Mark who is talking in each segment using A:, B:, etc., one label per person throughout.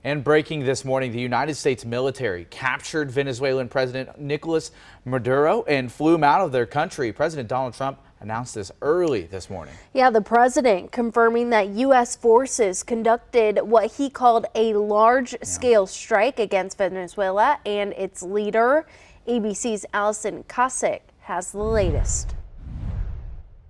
A: And breaking this morning, the United States military captured Venezuelan President Nicolas Maduro and flew him out of their country. President Donald Trump announced this early this morning.
B: Yeah, the president confirming that U.S. forces conducted what he called a large-scale strike against Venezuela and its leader. ABC's Allison Cossack has the latest.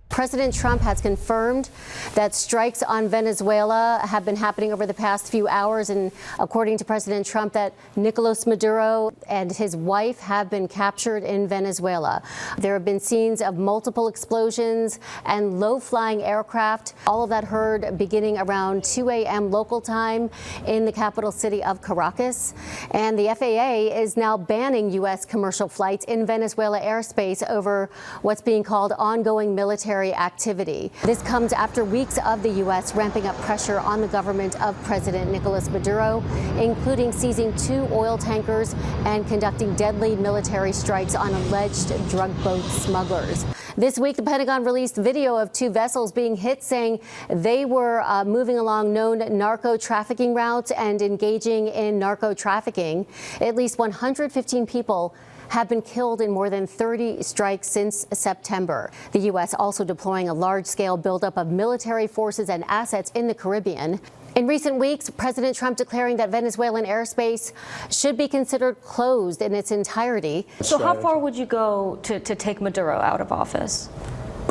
C: President Trump has confirmed that strikes on Venezuela have been happening over the past few hours, and according to President Trump, that Nicolas Maduro and his wife have been captured in Venezuela. There have been scenes of multiple explosions and low-flying aircraft, all of that heard beginning around 2 a.m. local time in the capital city of Caracas. And the FAA is now banning U.S. commercial flights in Venezuela airspace over what's being called ongoing military activity. This comes after weeks of the U.S. ramping up pressure on the government of President Nicolas Maduro, including seizing 2 oil tankers and conducting deadly military strikes on alleged drug boat smugglers. This week, the Pentagon released video of 2 vessels being hit, saying they were moving along known narco trafficking routes and engaging in narco trafficking. At least 115 people have been killed in more than 30 strikes since September. The U.S. also deploying a large-scale buildup of military forces and assets in the Caribbean. In recent weeks, President Trump declaring that Venezuelan airspace should be considered closed in its entirety.
D: So how far would you go to take Maduro out of office?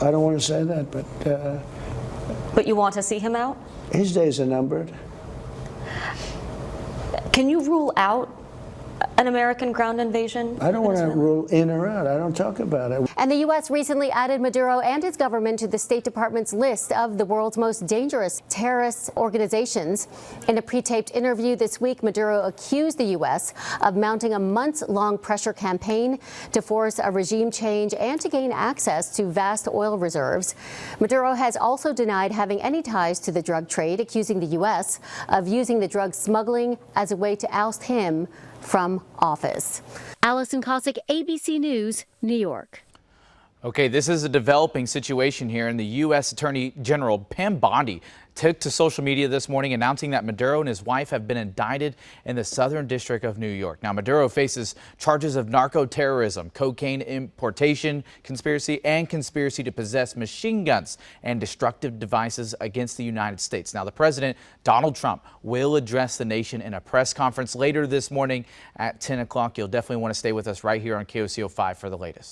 E: I don't want to say that,
D: But you want to see him out?
E: his days are numbered.
D: Can you rule out an American ground invasion?
E: I don't want to rule in or out. I don't talk about it.
C: And the U.S. recently added Maduro and his government to the State Department's list of the world's most dangerous terrorist organizations. In a pre-taped interview this week, Maduro accused the U.S. of mounting a months-long pressure campaign to force a regime change and to gain access to vast oil reserves. Maduro has also denied having any ties to the drug trade, accusing the U.S. of using the drug smuggling as a way to oust him from office. Allison Cossack, ABC News, New York.
A: Okay, this is a developing situation here, and the U.S. Attorney General Pam Bondi took to social media this morning announcing that Maduro and his wife have been indicted in the Southern District of New York. Now, Maduro faces charges of narco-terrorism, cocaine importation conspiracy, and conspiracy to possess machine guns and destructive devices against the United States. Now, the president, Donald Trump, will address the nation in a press conference later this morning at 10 o'clock. You'll definitely want to stay with us right here on KOCO 5 for the latest.